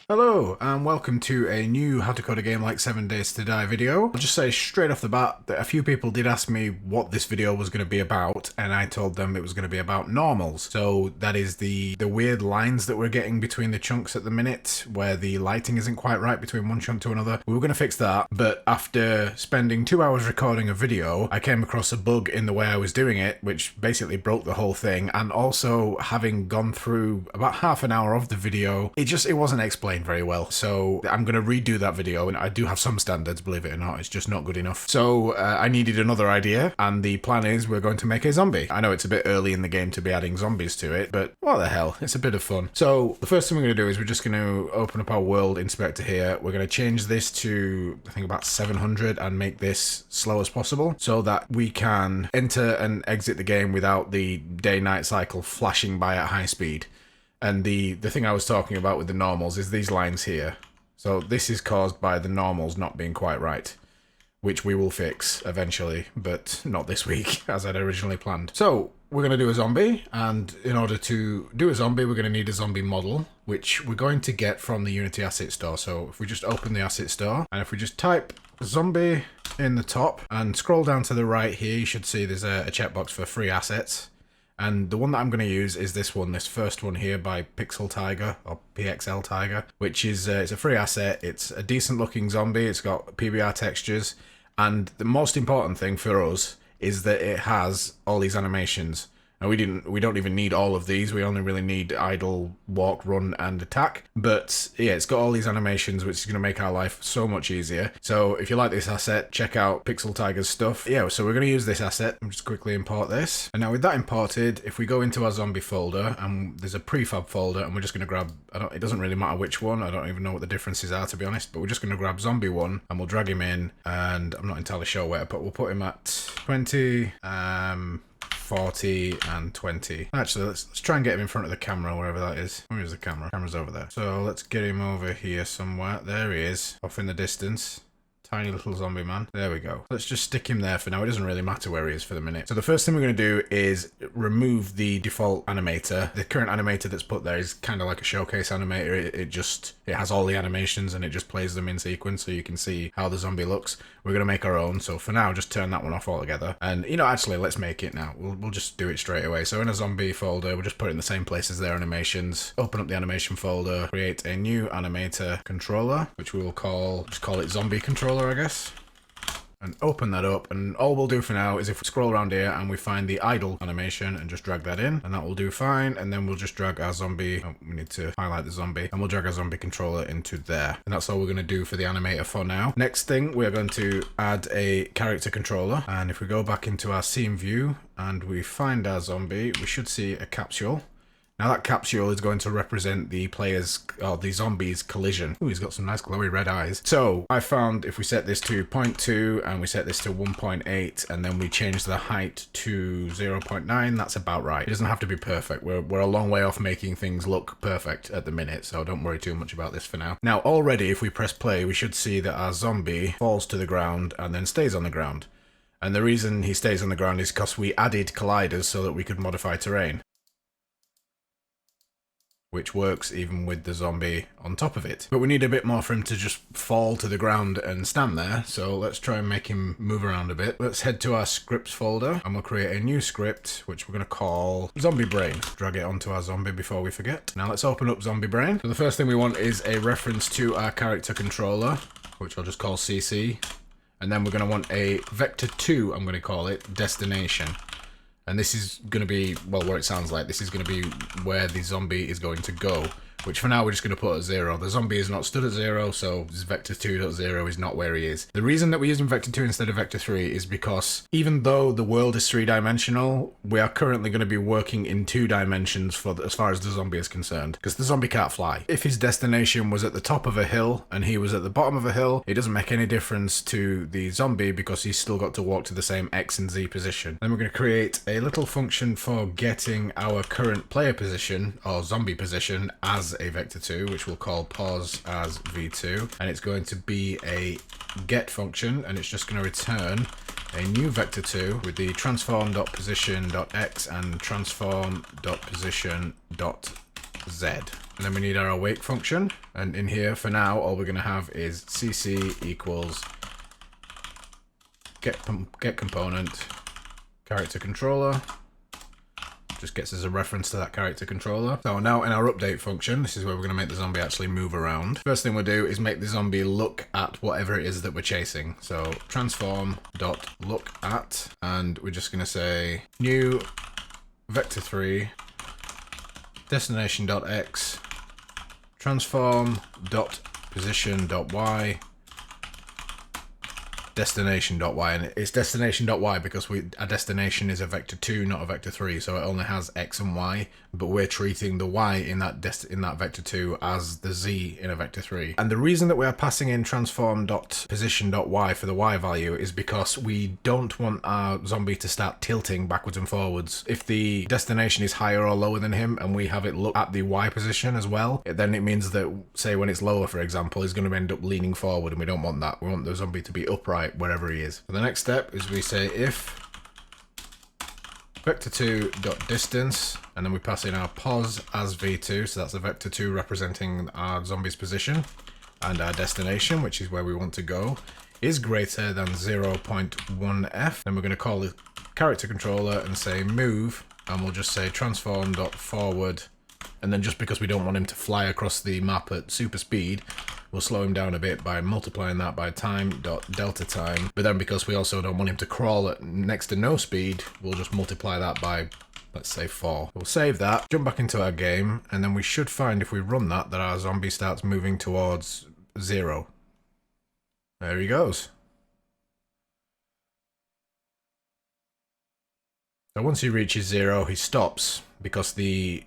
Hello and welcome to a new How to Code a Game Like 7 Days to Die video. I'll just say straight off the bat that a few people did ask me what this video was going to be about, and I told them it was going to be about normals. So that is the weird lines that we're getting between the chunks at the minute, where the lighting isn't quite right between one chunk to another. We were going to fix that, but after spending 2 hours recording a video, I came across a bug in the way I was doing it, which basically broke the whole thing, and also having gone through about half an hour of the video, it wasn't explained very well. So I'm going to redo that video, and I do have some standards, believe it or not, it's just not good enough. So I needed another idea, and the plan is we're going to make a zombie. I know it's a bit early in the game to be adding zombies to it, but what the hell, it's a bit of fun. So the first thing we're going to do is we're just going to open up our world inspector here. We're going to change this to, I think, about 700 and make this slow as possible so that we can enter and exit the game without the day-night cycle flashing by at high speed. And the thing I was talking about with the normals is these lines here. So this is caused by the normals not being quite right, which we will fix eventually, but not this week, as I'd originally planned. So we're going to do a zombie, and in order to do a zombie, we're going to need a zombie model, which we're going to get from the Unity asset store. So if we just open the asset store, and if we just type zombie in the top, and scroll down to the right here, you should see there's a checkbox for free assets. And the one that I'm going to use is this one, this first one here by Pixel Tiger, or PXL Tiger, which is it's a free asset. It's a decent looking zombie. It's got PBR textures. And the most important thing for us is that it has all these animations. Now we don't even need all of these. We only really need idle, walk, run, and attack. But yeah, it's got all these animations, which is going to make our life so much easier. So if you like this asset, check out Pixel Tiger's stuff. Yeah, so we're going to use this asset. I'll just quickly import this. And now with that imported, if we go into our zombie folder, and there's a prefab folder, and we're just going to grab, it doesn't really matter which one. I don't even know what the differences are, to be honest. But we're just going to grab zombie 1, and we'll drag him in. And I'm not entirely sure where, but we'll put him at 20. 40 and 20. Actually, let's try and get him in front of the camera, wherever that is. Where is the camera? Camera's over there. So let's get him over here somewhere. There he is, off in the distance. Tiny little zombie man. There we go. Let's just stick him there for now. It doesn't really matter where he is for the minute. So the first thing we're going to do is remove the default animator. The current animator that's put there is kind of like a showcase animator. It has all the animations and it just plays them in sequence so you can see how the zombie looks. We're going to make our own. So for now, just turn that one off altogether. And actually, let's make it now. We'll just do it straight away. So in a zombie folder, we'll just put it in the same place as their animations. Open up the animation folder, create a new animator controller, which we will just call it zombie controller, I guess. And open that up, and all we'll do for now is if we scroll around here and we find the idle animation and just drag that in, and that will do fine. And then we'll just drag our zombie, we need to highlight the zombie, and we'll drag our zombie controller into there. And that's all we're going to do for the animator for now. Next thing, we're going to add a character controller, and if we go back into our scene view and we find our zombie, we should see a capsule. Now that capsule is going to represent the player's, or the zombie's collision. Ooh, he's got some nice glowy red eyes. So I found if we set this to 0.2 and we set this to 1.8 and then we change the height to 0.9, that's about right. It doesn't have to be perfect. We're a long way off making things look perfect at the minute, so don't worry too much about this for now. Now already if we press play, we should see that our zombie falls to the ground and then stays on the ground. And the reason he stays on the ground is because we added colliders so that we could modify terrain, which works even with the zombie on top of it. But we need a bit more for him to just fall to the ground and stand there, so let's try and make him move around a bit. Let's head to our scripts folder, and we'll create a new script, which we're going to call Zombie Brain. Drag it onto our zombie before we forget. Now let's open up Zombie Brain. So the first thing we want is a reference to our character controller, which I'll just call CC. And then we're going to want a vector2, I'm going to call it, destination. And this is going to be, well, where it sounds like, this is going to be where the zombie is going to go, which for now we're just going to put at 0. The zombie is not stood at 0, so this vector2.0 is not where he is. The reason that we're using vector2 instead of vector3 is because even though the world is 3-dimensional, we are currently going to be working in 2 dimensions as far as the zombie is concerned, because the zombie can't fly. If his destination was at the top of a hill and he was at the bottom of a hill, it doesn't make any difference to the zombie because he's still got to walk to the same X and Z position. Then we're going to create a little function for getting our current player position, or zombie position, as a vector2, which we'll call pause as v2, and it's going to be a get function, and it's just going to return a new vector2 with the transform.position.x and transform.position.z. And then we need our awake function. And in here, for now, all we're going to have is cc equals get component character controller. Just gets us a reference to that character controller. So now in our update function, this is where we're going to make the zombie actually move around. First thing we'll do is make the zombie look at whatever it is that we're chasing. So transform dot look at, and we're just going to say new vector3 destination.x transform.position.y destination.y, and it's destination.y because our destination is a vector 2, not a vector 3, so it only has x and y, but we're treating the y in that vector 2 as the z in a vector 3. And the reason that we are passing in transform.position.y for the y value is because we don't want our zombie to start tilting backwards and forwards. If the destination is higher or lower than him and we have it look at the y position as well, then it means that, say when it's lower, for example, he's going to end up leaning forward, and we don't want that. We want the zombie to be upright wherever he is. So the next step is we say if vector2.distance, and then we pass in our pos as v2, so that's a vector 2 representing our zombie's position, and our destination, which is where we want to go, is greater than 0.1f. Then we're going to call the character controller and say move, and we'll just say transform.forward, and then just because we don't want him to fly across the map at super speed, we'll slow him down a bit by multiplying that by time.delta time. But then because we also don't want him to crawl at next to no speed, we'll just multiply that by, let's say, 4. We'll save that, jump back into our game, and then we should find, if we run that our zombie starts moving towards 0. There he goes. So once he reaches 0, he stops because the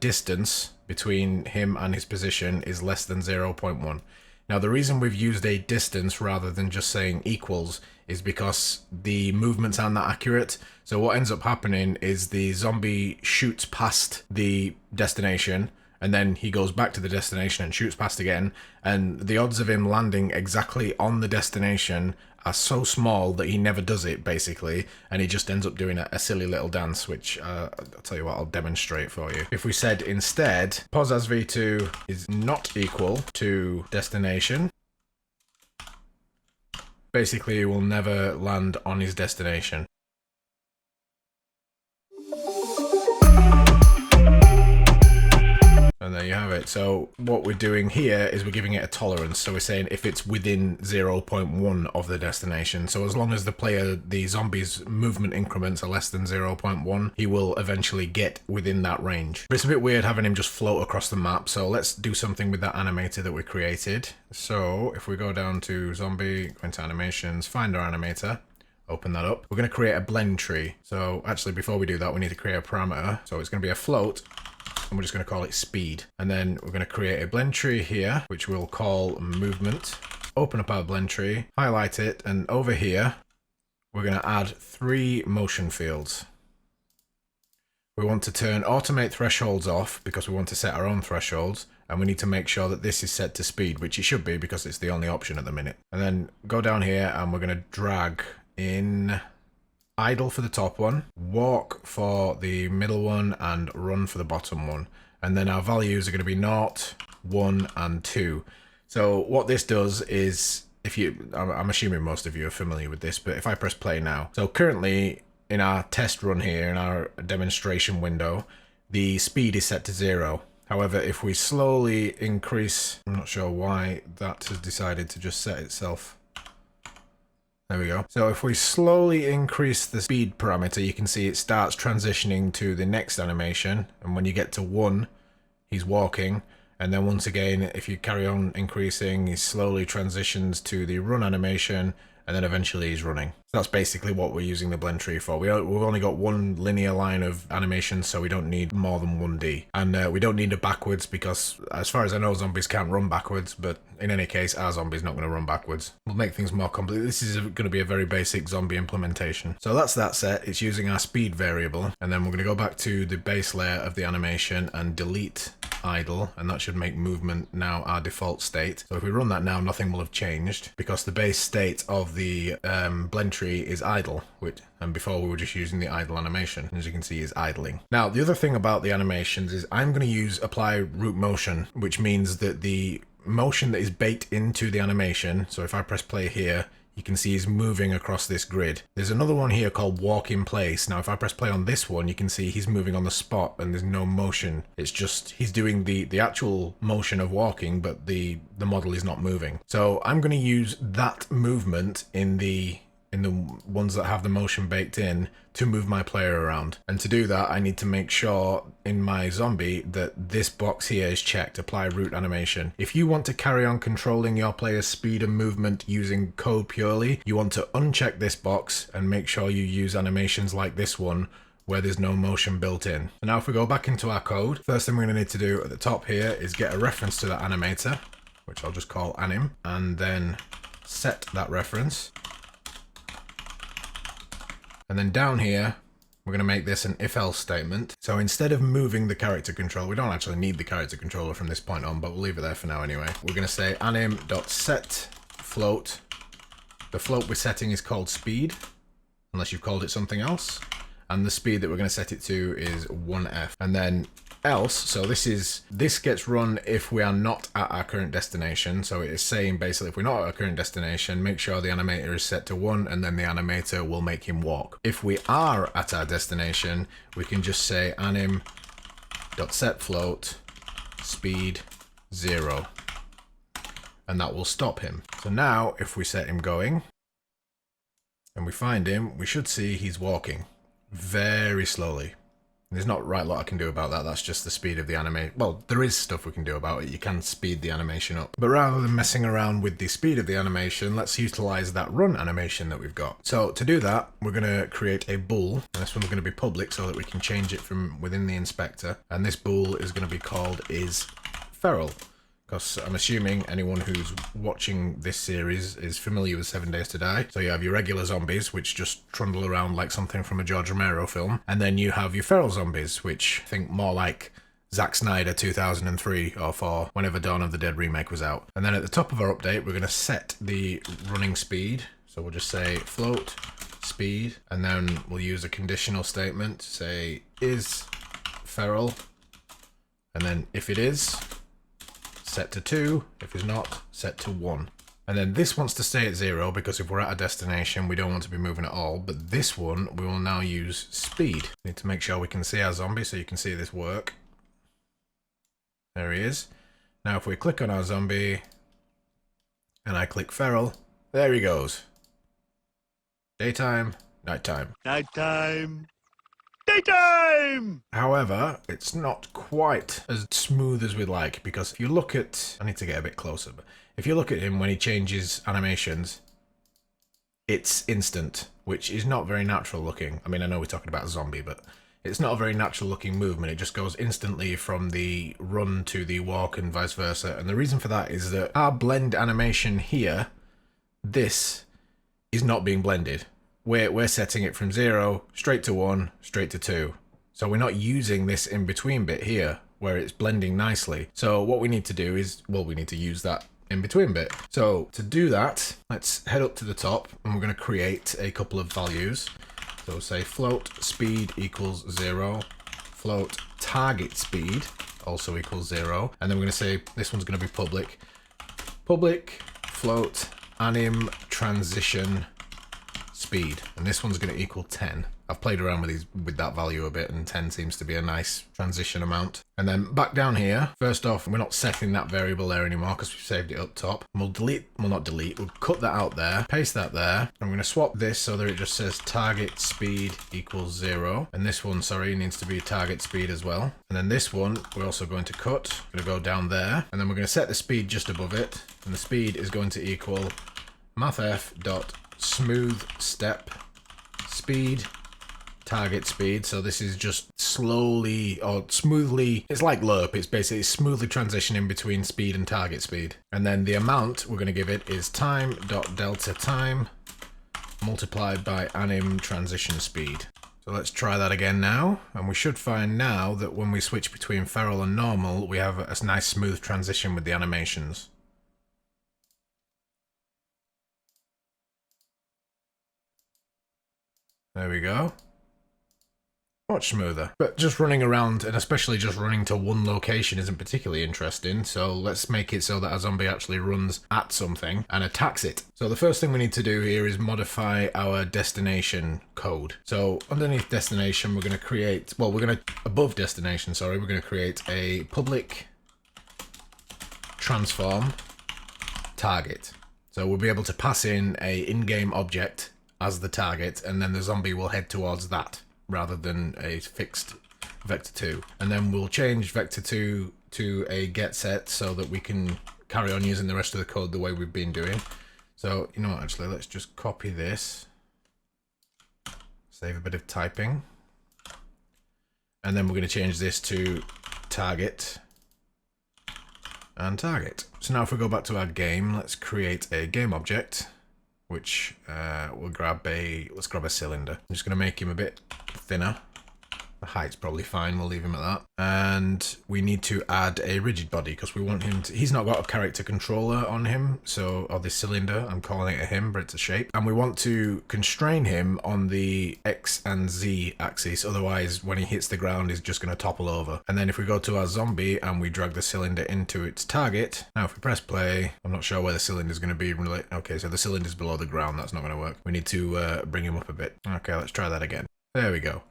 distance between him and his position is less than 0.1. Now the reason we've used a distance rather than just saying equals is because the movements aren't that accurate. So what ends up happening is the zombie shoots past the destination, and then he goes back to the destination and shoots past again, and the odds of him landing exactly on the destination are so small that he never does it, basically, and he just ends up doing a silly little dance, which I'll tell you what, I'll demonstrate for you. If we said instead pos as v2 is not equal to destination, basically he will never land on his destination. And there you have it. So what we're doing here is we're giving it a tolerance. So we're saying if it's within 0.1 of the destination. So as long as the zombie's movement increments are less than 0.1, he will eventually get within that range. But it's a bit weird having him just float across the map. So let's do something with that animator that we created. So if we go down to zombie, go into animations, find our animator, open that up. We're going to create a blend tree. So actually, before we do that, we need to create a parameter. So it's going to be a float, and we're just going to call it speed. And then we're going to create a blend tree here, which we'll call movement. Open up our blend tree, highlight it, and over here, we're going to add 3 motion fields. We want to turn automate thresholds off because we want to set our own thresholds, and we need to make sure that this is set to speed, which it should be because it's the only option at the minute. And then go down here and we're going to drag in idle for the top one, walk for the middle one, and run for the bottom one. And then our values are going to be 0, 1, and 2. So what this does is, I'm assuming most of you are familiar with this, but if I press play now. So currently in our test run here, in our demonstration window, the speed is set to 0. However, if we slowly increase, I'm not sure why that has decided to just set itself. There we go. So if we slowly increase the speed parameter, you can see it starts transitioning to the next animation. And when you get to 1, he's walking. And then once again, if you carry on increasing, he slowly transitions to the run animation. And then eventually he's running. So that's basically what we're using the blend tree for. We've only got 1 linear line of animation, so we don't need more than 1D. And we don't need a backwards because, as far as I know, zombies can't run backwards. But in any case, our zombie's not going to run backwards. We'll make things more complete. This is going to be a very basic zombie implementation. So that's that set. It's using our speed variable. And then we're going to go back to the base layer of the animation and delete idle, and that should make movement now our default state. So if we run that now, nothing will have changed because the base state of the blend tree is idle, and before we were just using the idle animation. As you can see, is idling. Now, the other thing about the animations is I'm going to use apply root motion, which means that the motion that is baked into the animation, so if I press play here, you can see he's moving across this grid. There's another one here called walk in place. Now, if I press play on this one, you can see he's moving on the spot and there's no motion. It's just, he's doing the actual motion of walking, but the model is not moving. So I'm going to use that movement in the ones that have the motion baked in to move my player around. And to do that, I need to make sure in my zombie that this box here is checked, apply root animation. If you want to carry on controlling your player's speed and movement using code purely, you want to uncheck this box and make sure you use animations like this one where there's no motion built in. So now if we go back into our code, first thing we're going to need to do at the top here is get a reference to that animator, which I'll just call anim, and then set that reference. And then down here, we're going to make this an if-else statement. So instead of moving the character controller, we don't actually need the character controller from this point on, but we'll leave it there for now anyway. We're going to say anim.set float. The float we're setting is called speed, unless you've called it something else. And the speed that we're going to set it to is 1f. And then else, so this gets run if we are not at our current destination. So it is saying basically if we're not at our current destination, make sure the animator is set to 1 and then the animator will make him walk. If we are at our destination, we can just say anim.setFloat speed 0 and that will stop him. So now if we set him going and we find him, we should see he's walking very slowly. There's not right lot I can do about that. That's just the speed of the animation. Well, there is stuff we can do about it. You can speed the animation up. But rather than messing around with the speed of the animation, let's utilize that run animation that we've got. So to do that, we're going to create a bool. And this one's going to be public so that we can change it from within the inspector. And this bool is going to be called is feral. Because I'm assuming anyone who's watching this series is familiar with 7 Days to Die. So you have your regular zombies, which just trundle around like something from a George Romero film. And then you have your feral zombies, which think more like Zack Snyder 2003 or 4, whenever Dawn of the Dead remake was out. And then at the top of our update, we're going to set the running speed. So we'll just say float speed, and then we'll use a conditional statement, say is feral. And then if it is, set to 2, if it's not, set to 1. And then this wants to stay at 0 because if we're at a destination, we don't want to be moving at all. But this one, we will now use speed. Need to make sure we can see our zombie so you can see this work. There he is. Now if we click on our zombie and I click feral, there he goes. Daytime, nighttime. Nighttime. Daytime! However, it's not quite as smooth as we'd like, because if you look at, I need to get a bit closer, but if you look at him when he changes animations, it's instant, which is not very natural looking. I mean, I know we're talking about a zombie, but it's not a very natural looking movement. It just goes instantly from the run to the walk and vice versa. And the reason for that is that our blend animation here, this is not being blended. We're setting it from 0 straight to 1, straight to 2. So we're not using this in between bit here where it's blending nicely. So what we need to do is, well, we need to use that in between bit. So to do that, let's head up to the top and we're going to create a couple of values. So we'll say float speed equals 0, float target speed also equals 0. And then we're going to say this one's going to be public. Public float anim transition speed, and this one's going to equal 10. I've played around with that value a bit, and 10 seems to be a nice transition amount. And then back down here, first off, we're not setting that variable there anymore because we've saved it up top. And we'll cut that out there, paste that there. And we're going to swap this so that it just says target speed equals 0. And this one, sorry, needs to be target speed as well. And then this one, we're also going to cut. We're going to go down there, and then we're going to set the speed just above it. And the speed is going to equal mathf.smooth step speed target speed. So this is just slowly or smoothly, it's like lerp, it's basically smoothly transitioning between speed and target speed. And then the amount we're going to give it is time.delta time multiplied by anim transition speed. So let's try that again now, and we should find now that when we switch between feral and normal, we have a nice smooth transition with the animations. There we go. Much smoother. But just running around, and especially just running to one location, isn't particularly interesting, so let's make it so that a zombie actually runs at something and attacks it. So the first thing we need to do here is modify our destination code. So underneath destination, we're going to create, well, above destination, sorry, we're going to create a public transform target. So we'll be able to pass in a in-game object as the target, and then the zombie will head towards that, rather than a fixed vector2. And then we'll change vector2 to a get set so that we can carry on using the rest of the code the way we've been doing. So, you know what, actually, let's just copy this. Save a bit of typing. And then we're going to change this to target and target. So now if we go back to our game, let's create a game object, which let's grab a cylinder. I'm just going to make him a bit thinner. The height's probably fine, we'll leave him at that. And we need to add a rigid body because we want him to, he's not got a character controller on him, so, or this cylinder, I'm calling it a him, but it's a shape. And we want to constrain him on the X and Z axis, otherwise when he hits the ground he's just going to topple over. And then if we go to our zombie and we drag the cylinder into its target, now if we press play, I'm not sure where the cylinder's going to be. Okay, so the cylinder's below the ground, that's not going to work. We need to bring him up a bit. Okay, let's try that again. There we go.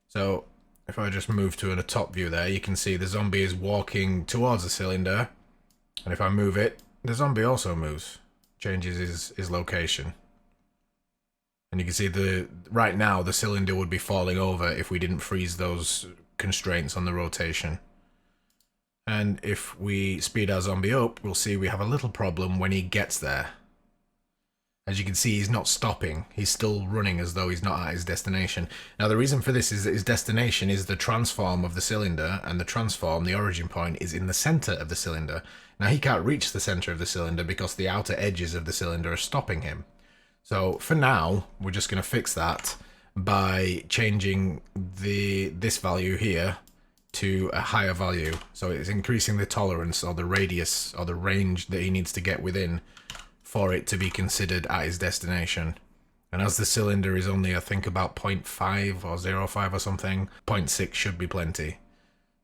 So if I just move to a top view there, you can see the zombie is walking towards the cylinder. And if I move it, the zombie also moves, changes his location. And you can see right now the cylinder would be falling over if we didn't freeze those constraints on the rotation. And if we speed our zombie up, we'll see we have a little problem when he gets there. As you can see, he's not stopping. He's still running as though he's not at his destination. Now, the reason for this is that his destination is the transform of the cylinder, and the transform, the origin point, is in the center of the cylinder. Now, he can't reach the center of the cylinder because the outer edges of the cylinder are stopping him. So, for now, we're just going to fix that by changing this value here to a higher value. So, it's increasing the tolerance or the radius or the range that he needs to get within for it to be considered at his destination. And as the cylinder is only, I think, about 0.5 or 0.5 or something, 0.6 should be plenty.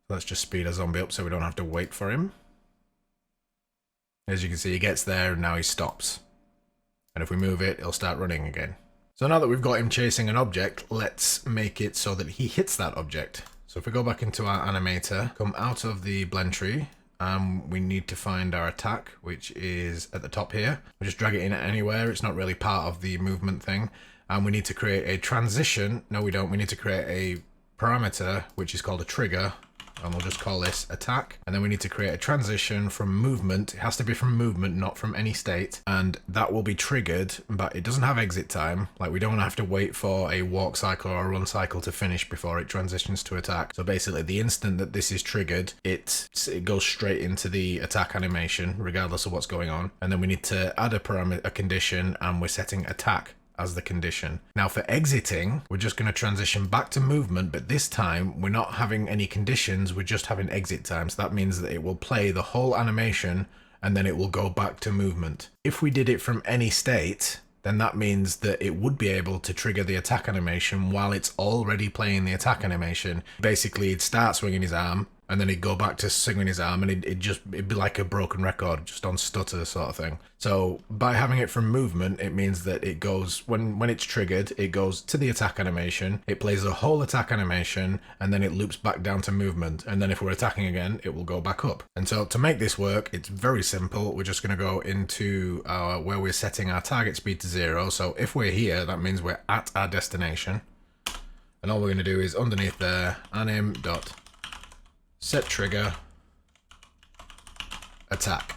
Let's just speed our zombie up so we don't have to wait for him. As you can see, he gets there and now he stops. And if we move it, he'll start running again. So now that we've got him chasing an object, let's make it so that he hits that object. So if we go back into our animator, come out of the blend tree, we need to find our attack, which is at the top here. We just drag it in anywhere. It's not really part of the movement thing. And we need to create a transition. No, we don't. We need to create a parameter, which is called a trigger. And we'll just call this attack. And then we need to create a transition from movement. It has to be from movement, not from any state. And that will be triggered, but it doesn't have exit time. Like, we don't want to have to wait for a walk cycle or a run cycle to finish before it transitions to attack. So basically, the instant that this is triggered, it goes straight into the attack animation, regardless of what's going on. And then we need to add a condition, and we're setting attack as the condition. Now for exiting, we're just going to transition back to movement, but this time we're not having any conditions, we're just having exit time. So that means that it will play the whole animation and then it will go back to movement. If we did it from any state, then that means that it would be able to trigger the attack animation while it's already playing the attack animation. Basically, it'd start swinging his arm, and then he'd go back to swinging his arm, and it'd be like a broken record, just on stutter sort of thing. So by having it from movement, it means that it goes, when it's triggered, it goes to the attack animation, it plays the whole attack animation, and then it loops back down to movement. And then if we're attacking again, it will go back up. And so to make this work, it's very simple. We're just going to go into where we're setting our target speed to 0. So if we're here, that means we're at our destination. And all we're going to do is underneath there, anim.set trigger attack.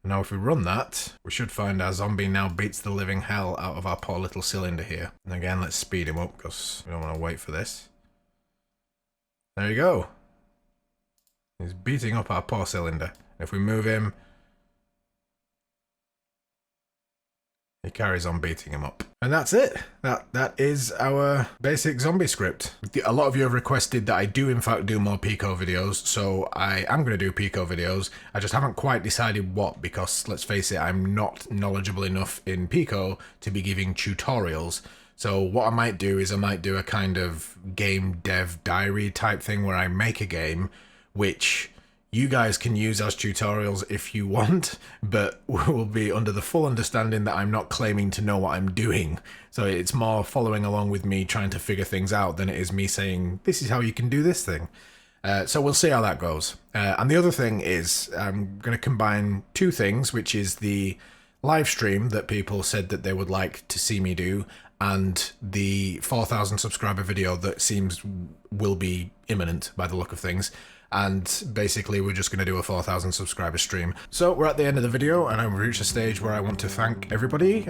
Now if we run that, we should find our zombie now beats the living hell out of our poor little cylinder here. And again, let's speed him up because we don't want to wait for this. There you go. He's beating up our poor cylinder. If we move him, he carries on beating him up. And that's it. That is our basic zombie script. A lot of you have requested that I do in fact do more Pico videos, so I am going to do Pico videos. I just haven't quite decided what, because let's face it, I'm not knowledgeable enough in Pico to be giving tutorials. So what I might do is I might do a kind of game dev diary type thing where I make a game which you guys can use as tutorials if you want, but will be under the full understanding that I'm not claiming to know what I'm doing. So it's more following along with me trying to figure things out than it is me saying, this is how you can do this thing. So we'll see how that goes. And the other thing is I'm going to combine two things, which is the live stream that people said that they would like to see me do, and the 4,000 subscriber video that seems will be imminent by the look of things. And basically we're just going to do a 4,000 subscriber stream. So we're at the end of the video, and I've reached a stage where I want to thank everybody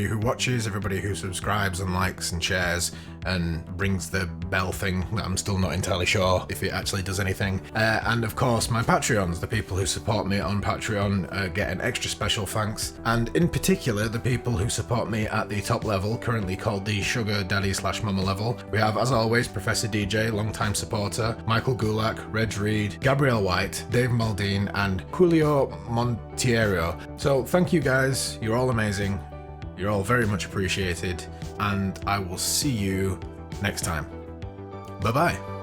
who watches, everybody who subscribes and likes and shares and rings the bell thing that I'm still not entirely sure if it actually does anything. And of course my Patreons, the people who support me on Patreon get an extra special thanks. And in particular, the people who support me at the top level, currently called the Sugar Daddy / Mama level. We have, as always, Professor DJ, long-time supporter, Michael Gulak, Reg Reed, Gabrielle White, Dave Maldine, and Julio Montiero. So thank you guys, you're all amazing, you're all very much appreciated, and I will see you next time. Bye bye.